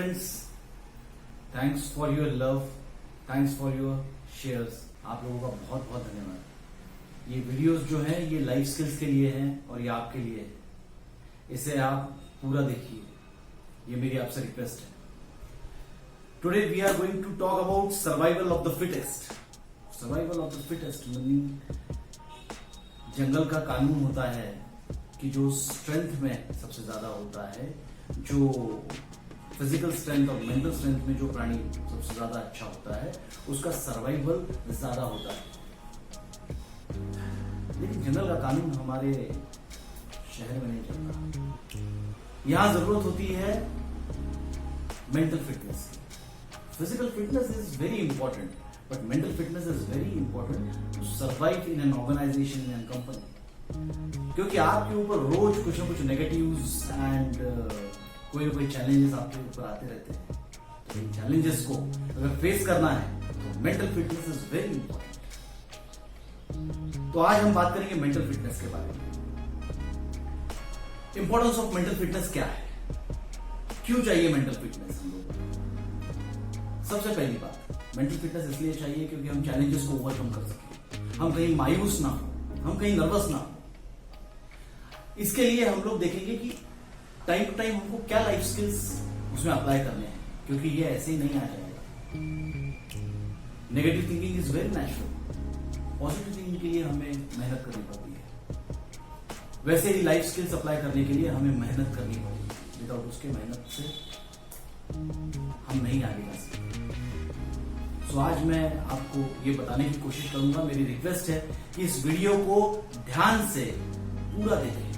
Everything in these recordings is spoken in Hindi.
Friends, thanks for your love, thanks for your shares. आप लोगों का बहुत बहुत धन्यवाद। ये वीडियोस जो हैं ये लाइफ स्किल्स के लिए हैं और ये आपके लिए है। इसे आप पूरा देखिए, ये मेरी आपसे रिक्वेस्ट है। Today we are going to talk about survival of the fittest. Survival of the fittest meaning जंगल का कानून होता है कि जो स्ट्रेंथ में सबसे ज्यादा होता है, जो फिजिकल स्ट्रेंथ और मेंटल स्ट्रेंथ में जो प्राणी सबसे ज्यादा अच्छा होता है, उसका सर्वाइवल ज्यादा होता है। लेकिन जंगल का कानून हमारे शहर में नहीं चलता। यहां जरूरत होती है मेंटल फिटनेस की। Physical fitness is very important, but mental fitness is very important to survive in an organisation, in an company. क्योंकि आपके ऊपर रोज कुछ ना कुछ नेगेटिव्स एंड कोई ना कोई चैलेंजेस आपके ऊपर आते रहते हैं। तो इन चैलेंजेस को अगर फेस करना है तो mental fitness is very important. तो आज हम बात करेंगे मेंटल फिटनेस के बारे में। इंपॉर्टेंस ऑफ मेंटल फिटनेस क्या है, क्यों चाहिए मेंटल फिटनेस हम लोग। सबसे पहली बात, मेंटल फिटनेस इसलिए चाहिए क्योंकि हम चैलेंजेस को ओवरकम कर सकें, हम कहीं मायूस ना हो, हम कहीं नर्वस ना हो। इसके लिए हम लोग देखेंगे कि टाइम टू टाइम हमको क्या लाइफ स्किल्स उसमें अप्लाई करने हैं, क्योंकि ये ऐसे ही नहीं आ जाएगा। Negative thinking is very natural, positive thinking के लिए हमें मेहनत करनी पड़ती है। वैसे ही लाइफ स्किल्स अप्लाई करने के लिए हमें मेहनत करनी पड़ेगी। विदाउट उसके मेहनत से हम नहीं आगे जा सकते। तो आज मैं आपको ये बताने की कोशिश करूंगा, मेरी रिक्वेस्ट है कि इस वीडियो को ध्यान से पूरा देखें,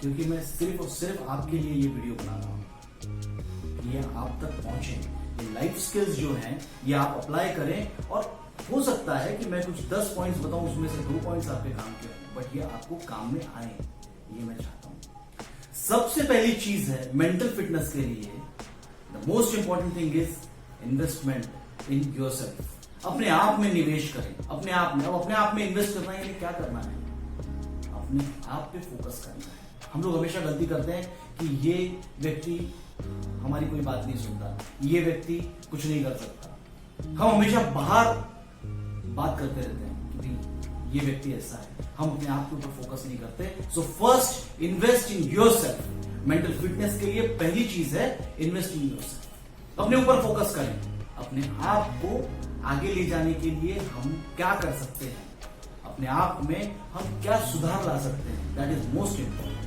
क्योंकि मैं सिर्फ और सिर्फ आपके लिए ये वीडियो बना रहा हूं। ये आप तक पहुंचे, ये लाइफ स्किल्स जो हैं ये आप अप्लाई करें। और हो सकता है कि मैं कुछ 10 पॉइंट्स बताऊं, उसमें से 2 पॉइंट्स आपके काम के हों, बट ये आपको काम में आए, ये मैं चाहता हूं। सबसे पहली चीज है मेंटल फिटनेस के लिए, the most important thing is investment in yourself. अपने आप में निवेश करें, अपने आप में। अब अपने आप में इन्वेस्ट करना है, क्या करना है, अपने आप पे फोकस करना है। हम लोग हमेशा गलती करते हैं कि ये व्यक्ति हमारी कोई बात नहीं सुनता, ये व्यक्ति कुछ नहीं कर सकता। हम हमेशा बाहर बात करते रहते हैं कि भाई ये व्यक्ति ऐसा है, हम अपने आप के ऊपर फोकस नहीं करते। So first, invest in yourself. Mental fitness के लिए पहली चीज है इन्वेस्ट इन योरसेल्फ। अपने ऊपर फोकस करें, अपने आप को आगे ले जाने के लिए हम क्या कर सकते हैं, अपने आप में हम क्या सुधार ला सकते हैं, दैट इज मोस्ट इंपॉर्टेंट।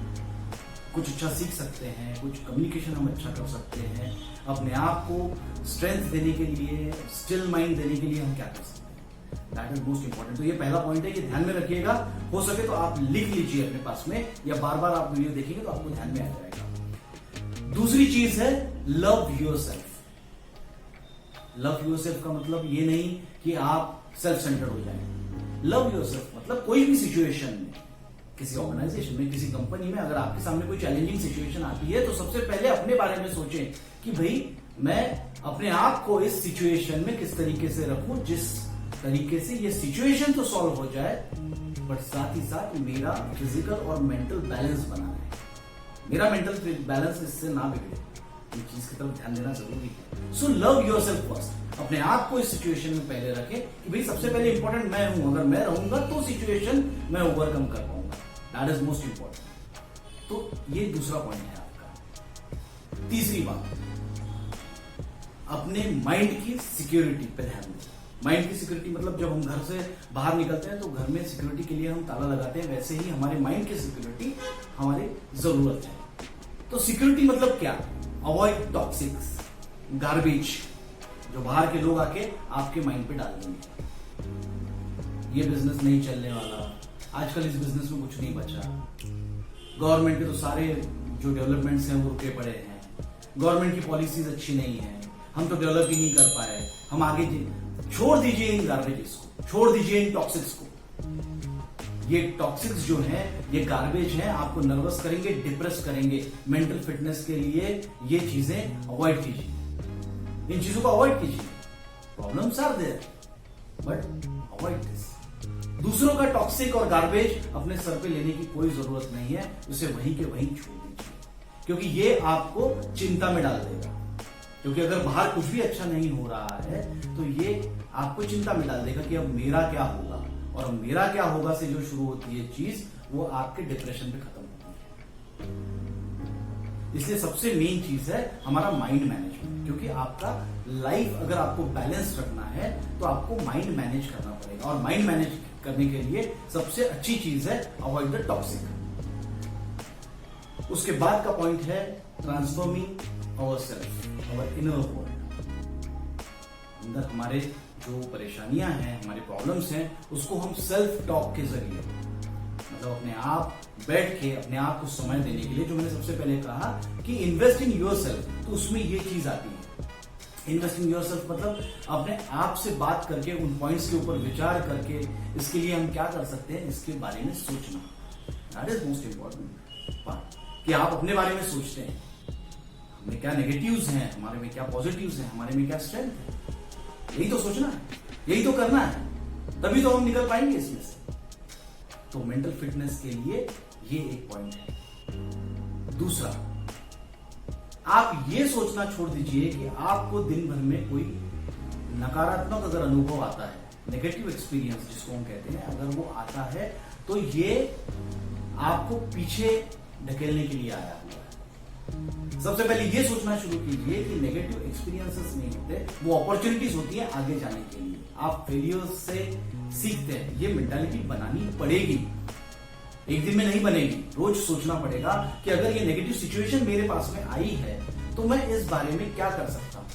कुछ अच्छा सीख सकते हैं, कुछ कम्युनिकेशन हम अच्छा कर सकते हैं, अपने आप को स्ट्रेंथ देने के लिए, स्टिल माइंड देने के लिए हम क्या कर सकते हैं, दैट इज मोस्ट इंपॉर्टेंट। तो ये पहला पॉइंट है कि ध्यान में रखिएगा। हो सके तो आप लिख लीजिए अपने पास में, या बार बार आप वीडियो देखेंगे तो आपको ध्यान में आ जाएगा। दूसरी चीज है लव योरसेल्फ। लव योरसेल्फ का मतलब ये नहीं कि आप सेल्फ सेंटर्ड हो जाएं। लव योरसेल्फ मतलब कोई भी सिचुएशन में, किसी ऑर्गेनाइजेशन में, किसी कंपनी में अगर आपके सामने कोई चैलेंजिंग सिचुएशन आती है तो सबसे पहले अपने बारे में सोचें कि भाई मैं अपने आप को इस सिचुएशन में किस तरीके से रखूं, जिस तरीके से ये सिचुएशन तो सॉल्व हो जाए, बट साथ ही साथ मेरा फिजिकल और मेंटल बैलेंस बना रहे, मेरा मेंटल बैलेंस इससे ना बिगड़े। इस चीज की तरफ ध्यान देना जरूरी है। So love yourself first. अपने आप को इस सिचुएशन में पहले रखें कि भाई सबसे पहले इंपॉर्टेंट मैं हूं, अगर मैं रहूंगा तो सिचुएशन मैं ओवरकम कर पाऊंगा, दैट इज मोस्ट इंपॉर्टेंट। तो ये दूसरा पॉइंट है आपका। तीसरी बात, अपने माइंड की सिक्योरिटी पे ध्यान दें। माइंड की सिक्योरिटी मतलब जब हम घर से बाहर निकलते हैं तो घर में सिक्योरिटी के लिए हम ताला लगाते हैं, वैसे ही हमारे माइंड की सिक्योरिटी हमारी जरूरत है। तो सिक्योरिटी मतलब क्या, अवॉइड टॉक्सिक्स, गार्बेज जो बाहर के लोग आके आपके माइंड पे डाल देंगे। ये बिजनेस नहीं चलने वाला, आजकल इस बिजनेस में कुछ नहीं बचा, गवर्नमेंट के तो सारे जो डेवलपमेंट्स हैं वो रुके पड़े हैं, गवर्नमेंट की पॉलिसीज अच्छी नहीं है, हम तो डेवलप ही नहीं कर पाए, हम आगे छोड़ दीजिए इन गार्बेजेस को, छोड़ दीजिए इन टॉक्सिक्स को। ये टॉक्सिक्स जो हैं ये गार्बेज हैं, आपको नर्वस करेंगे, डिप्रेस करेंगे। मेंटल फिटनेस के लिए ये चीजें अवॉइड कीजिए, इन चीजों को अवॉइड कीजिए। Problems are there but avoid this. दूसरों का टॉक्सिक और गार्बेज अपने सर पे लेने की कोई जरूरत नहीं है, उसे वहीं के वहीं छोड़ दीजिए। क्योंकि ये आपको चिंता में डाल देगा। क्योंकि अगर बाहर कुछ भी अच्छा नहीं हो रहा है तो ये आपको चिंता में डाल देगा कि अब मेरा क्या होगा, और मेरा क्या होगा से जो शुरू होती है चीज, वो आपके डिप्रेशन पे खत्म होती है। इसलिए सबसे मेन चीज है हमारा माइंड मैनेजमेंट, क्योंकि आपका लाइफ अगर आपको बैलेंस रखना है तो आपको माइंड मैनेज करना पड़ेगा, और माइंड मैनेज करने के लिए सबसे अच्छी चीज है अवॉइड द टॉक्सिक। उसके बाद का पॉइंट है transforming our self, our inner world. अंदर हमारे जो परेशानियां हैं, हमारे प्रॉब्लम्स हैं, उसको हम सेल्फ टॉक के जरिए, मतलब अपने आप बैठ के अपने आप को समय देने के लिए, जो मैंने सबसे पहले कहा कि इन्वेस्ट इन योर सेल्फ, तो उसमें ये चीज आती है। इन्वेस्ट इन योर सेल्फ मतलब अपने आप से बात करके, उन पॉइंट्स के ऊपर विचार करके, इसके लिए हम क्या कर सकते हैं, इसके बारे में सोचना। That is most important part, कि आप अपने बारे में सोचते हैं, हमें क्या नेगेटिव्स हैं, हमारे में क्या पॉजिटिव्स हैं, हमारे में क्या स्ट्रेंथ है। यही तो सोचना है, यही तो करना है, तभी तो हम निकल पाएंगे इसमें से। तो मेंटल फिटनेस के लिए ये एक पॉइंट है। दूसरा, आप ये सोचना छोड़ दीजिए कि आपको दिन भर में कोई नकारात्मक अगर अनुभव आता है, नेगेटिव एक्सपीरियंस जिसको हम कहते हैं, अगर वो आता है तो ये आपको पीछे ढकेलने के लिए आया हुआ है। सबसे पहले ये सोचना शुरू कीजिए कि नेगेटिव एक्सपीरियंसेस नहीं होते, वो अपॉर्चुनिटीज होती है आगे जाने के लिए। आप फेलियर्स से सीखते हैं, ये मेंटालिटी बनानी पड़ेगी, एक दिन में नहीं बनेगी। रोज सोचना पड़ेगा कि अगर ये नेगेटिव सिचुएशन मेरे पास में आई है तो मैं इस बारे में क्या कर सकता हूं,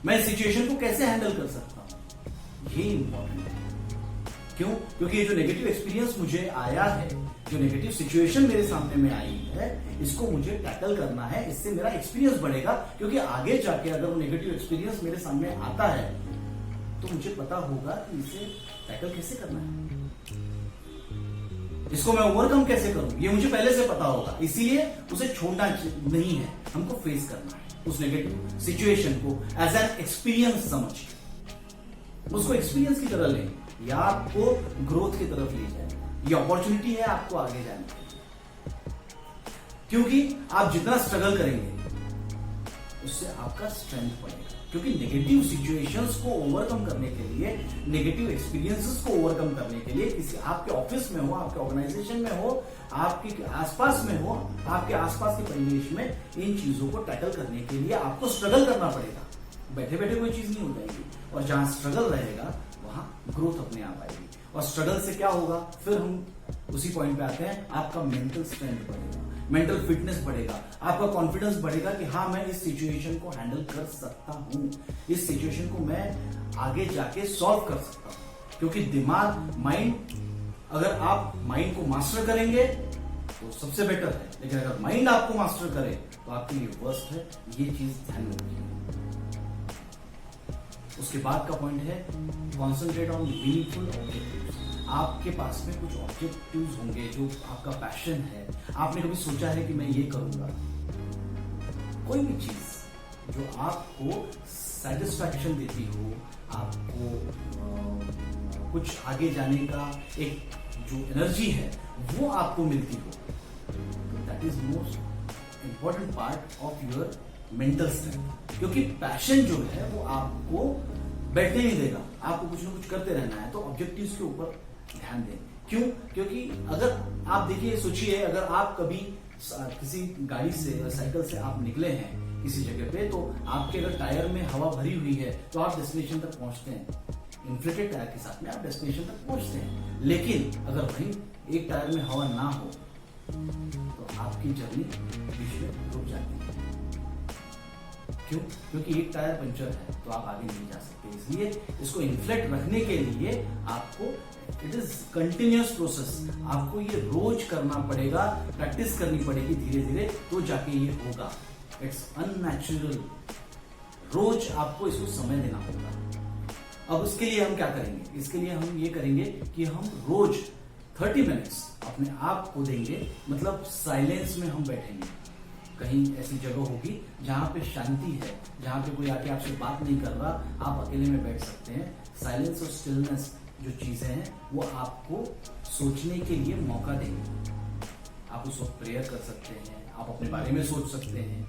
मैं इस सिचुएशन को कैसे हैंडल कर सकता हूं। ये इंपॉर्टेंट है। क्यों? क्योंकि ये जो नेगेटिव एक्सपीरियंस मुझे आया है, जो नेगेटिव सिचुएशन मेरे सामने में आई है, इसको मुझे टैकल करना है, इससे मेरा एक्सपीरियंस बढ़ेगा। क्योंकि आगे जाके अगर वो नेगेटिव एक्सपीरियंस मेरे सामने आता है तो मुझे पता होगा कि इसे टैकल कैसे करना है, इसको मैं ओवरकम कैसे करूं, ये मुझे पहले से पता होगा। इसीलिए उसे छोड़ना नहीं है, हमको फेस करना है उस नेगेटिव सिचुएशन को एज एन एक्सपीरियंस समझ के, उसको एक्सपीरियंस की तरह लें, या आपको ग्रोथ की तरफ ले जाए। ये अपॉर्चुनिटी है आपको आगे जाने की, क्योंकि आप जितना स्ट्रगल करेंगे उससे आपका स्ट्रेंथ बढ़ेगा। क्योंकि नेगेटिव सिचुएशंस को ओवरकम करने के लिए, नेगेटिव एक्सपीरियंसेस को ओवरकम करने के लिए, किसी आपके ऑफिस में हो, आपके ऑर्गेनाइजेशन में हो, आपके आसपास में हो, आपके आसपास के परिवेश में, इन चीजों को टैकल करने के लिए आपको स्ट्रगल करना पड़ेगा। बैठे बैठे कोई चीज नहीं हो जाएगी, और जहां स्ट्रगल रहेगा वहां ग्रोथ अपने आप आएगी। और स्ट्रगल से क्या होगा, फिर हम उसी पॉइंट पे आते हैं, आपका मेंटल स्ट्रेंथ बढ़ेगा, मेंटल फिटनेस बढ़ेगा, आपका कॉन्फिडेंस बढ़ेगा कि हाँ मैं इस सिचुएशन को हैंडल कर सकता हूं, इस सिचुएशन को मैं आगे जाके सॉल्व कर सकता हूं। क्योंकि दिमाग, माइंड, अगर आप माइंड को मास्टर करेंगे तो सबसे बेटर है, लेकिन अगर माइंड आपको मास्टर करे तो आपके लिए वर्स्ट है। ये चीज ध्यान में रखिए। उसके बाद का पॉइंट है कॉन्सेंट्रेट ऑन मीनिंगफुल ऑब्जेक्टिव्स। आपके पास में कुछ ऑब्जेक्टिव्स होंगे जो आपका पैशन है, आपने कभी सोचा है कि मैं ये करूंगा। कोई भी चीज जो आपको सेटिस्फैक्शन देती हो, आपको कुछ आगे जाने का एक जो एनर्जी है वो आपको मिलती हो, that is most important part of your mental strength. क्योंकि पैशन जो है वो आपको बैठने नहीं देगा, आपको कुछ ना कुछ करते रहना है। तो ऑब्जेक्टिव्स के ऊपर ध्यान दें। क्यों? क्योंकि अगर आप देखिए, सोचिए, अगर आप कभी किसी गाड़ी से या साइकिल से आप निकले हैं किसी जगह पे, तो आपके अगर टायर में हवा भरी हुई है तो आप डेस्टिनेशन तक पहुंचते हैं, इन्फ्लेटेड टायर के साथ में आप डेस्टिनेशन तक पहुंचते हैं। लेकिन अगर वहीं एक टायर में हवा ना हो तो आपकी जर्नी बीच में रुक जाती है। क्यों? क्योंकि एक टायर पंचर है तो आप आगे नहीं जा सकते। इसलिए इसको इन्फ्लेट रखने के लिए आपको, इट इज कंटिन्यूअस प्रोसेस, आपको ये रोज करना पड़ेगा, प्रैक्टिस करनी पड़ेगी धीरे धीरे, तो जाके ये होगा। इट्स अननेचुरल, रोज आपको इसको समय देना होगा। अब उसके लिए हम क्या करेंगे? इसके लिए हम ये करेंगे कि हम रोज 30 मिनट्स अपने आप को देंगे, मतलब साइलेंस में हम बैठेंगे। कहीं ऐसी जगह होगी जहां पे शांति है, जहां पे कोई आके आपसे बात नहीं कर रहा, आप अकेले में बैठ सकते हैं। साइलेंस और स्टिलनेस जो चीजें हैं वो आपको सोचने के लिए मौका देंगे। आप उस वक्त प्रेयर कर सकते हैं, आप अपने बारे में सोच सकते हैं,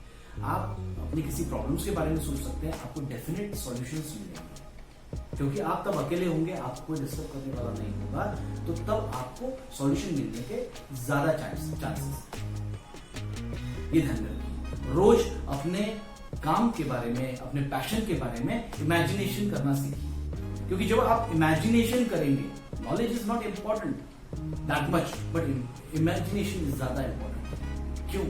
आप अपनी किसी प्रॉब्लम्स के बारे में सोच सकते हैं, आपको डेफिनेट सॉल्यूशंस मिलेंगे, क्योंकि आप तब अकेले होंगे, आपको कोई डिस्टर्ब करने वाला नहीं होगा, तो तब आपको सॉल्यूशन मिलने के ज्यादा चांसेस। ये ध्यान रखिए, रोज अपने काम के बारे में, अपने पैशन के बारे में इमेजिनेशन करना सीखिए, क्योंकि जब आप इमेजिनेशन करेंगे, knowledge is not important that much, but imagination is ज्यादा इंपॉर्टेंट। क्यों?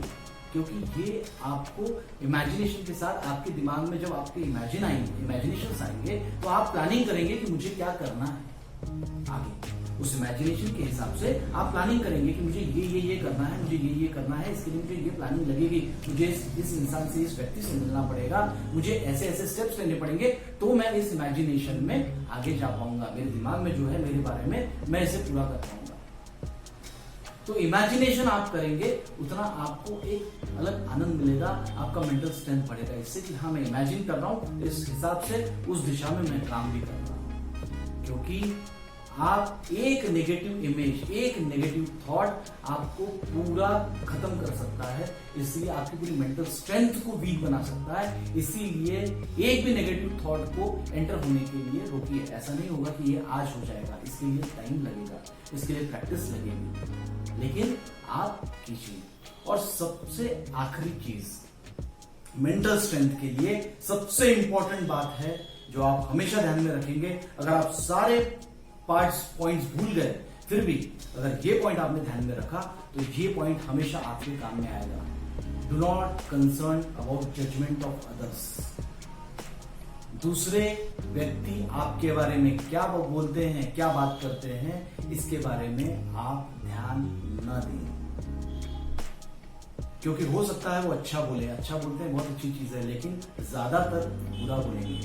क्योंकि ये आपको इमेजिनेशन के साथ आपके दिमाग में जब आपके इमेजिनेशन आएंगे, तो आप प्लानिंग करेंगे कि मुझे क्या करना है आगे। उस इमेजिनेशन के हिसाब से आप प्लानिंग करेंगे कि मुझे ये करना है, मुझे ये करना है, इसके लिए मुझे ये प्लानिंग लगेगी, मुझे इस इंसान से, इस व्यक्ति से मिलना पड़ेगा, मुझे ऐसे ऐसे स्टेप्स लेने पड़ेंगे, तो मैं इस इमेजिनेशन में आगे जा पाऊंगा, मेरे दिमाग में जो है मेरे बारे में मैं इसे पूरा कर पाऊंगा। तो इमेजिनेशन आप करेंगे, उतना आपको एक अलग आनंद मिलेगा, आपका मेंटल स्ट्रेंथ बढ़ेगा इससे कि हाँ, मैं इमेजिन कर रहा हूं, इस हिसाब से उस दिशा में मैं काम भी कर रहा हूं। क्योंकि आप एक नेगेटिव इमेज, एक नेगेटिव थॉट आपको पूरा खत्म कर सकता है, इसलिए आपकी पूरी मेंटल स्ट्रेंथ को वीक बना सकता है। इसीलिए एक भी नेगेटिव थॉट को एंटर होने के लिए रोकिए। ऐसा नहीं होगा कि ये आज हो जाएगा, इसके लिए टाइम लगेगा, इसके लिए प्रैक्टिस लगेगी, लेकिन आप कीजिए। और सबसे आखिरी चीज, मेंटल स्ट्रेंथ के लिए सबसे इंपॉर्टेंट बात है जो आप हमेशा ध्यान में रखेंगे, अगर आप सारे पॉइंट्स भूल गए, फिर भी अगर ये पॉइंट आपने ध्यान में रखा, तो ये पॉइंट हमेशा आपके काम में आएगा। Do not concern about judgement of others. दूसरे व्यक्ति आपके बारे में क्या बोलते हैं, क्या बात करते हैं, इसके बारे में आप ध्यान न दें, क्योंकि हो सकता है वो अच्छा बोलते हैं, बहुत अच्छी चीज है, लेकिन ज्यादातर बुरा बोलेंगे,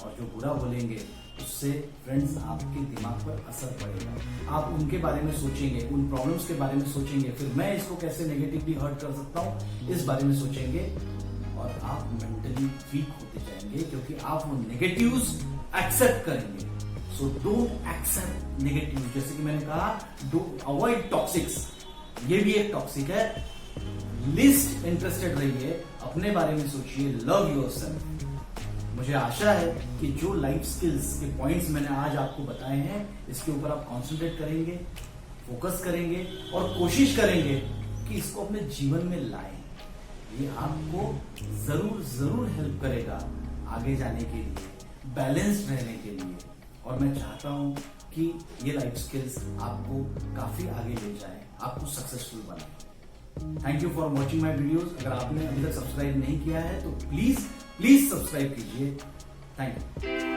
और जो बुरा बोलेंगे उससे फ्रेंड्स आपके दिमाग पर असर पड़ेगा। आप उनके बारे में सोचेंगे, उन प्रॉब्लम्स के बारे में सोचेंगे, फिर मैं इसको कैसे नेगेटिवली हर्ट कर सकता हूं, इस बारे में सोचेंगे, और आप मेंटली वीक होते जाएंगे, क्योंकि आप वो नेगेटिव्स एक्सेप्ट करेंगे। So don't accept negative. जैसे कि मैंने कहा, अवॉइड टॉक्सिक्स, ये भी एक टॉक्सिक है। लिस्ट इंटरेस्टेड रहिए, अपने बारे में सोचिए, लव योरसेल्फ। मुझे आशा है कि जो लाइफ स्किल्स के पॉइंट्स मैंने आज आपको बताए हैं, इसके ऊपर आप कॉन्सेंट्रेट करेंगे, फोकस करेंगे, और कोशिश करेंगे कि इसको अपने जीवन में लाएं। ये आपको जरूर हेल्प करेगा आगे जाने के लिए, बैलेंस्ड रहने के लिए, और मैं चाहता हूं कि ये लाइफ स्किल्स आपको काफी आगे ले जाए, आपको सक्सेसफुल बनाए। Thank you for watching my videos. अगर आपने अभी तक सब्सक्राइब नहीं किया है तो प्लीज सब्सक्राइब कीजिए। Thank you.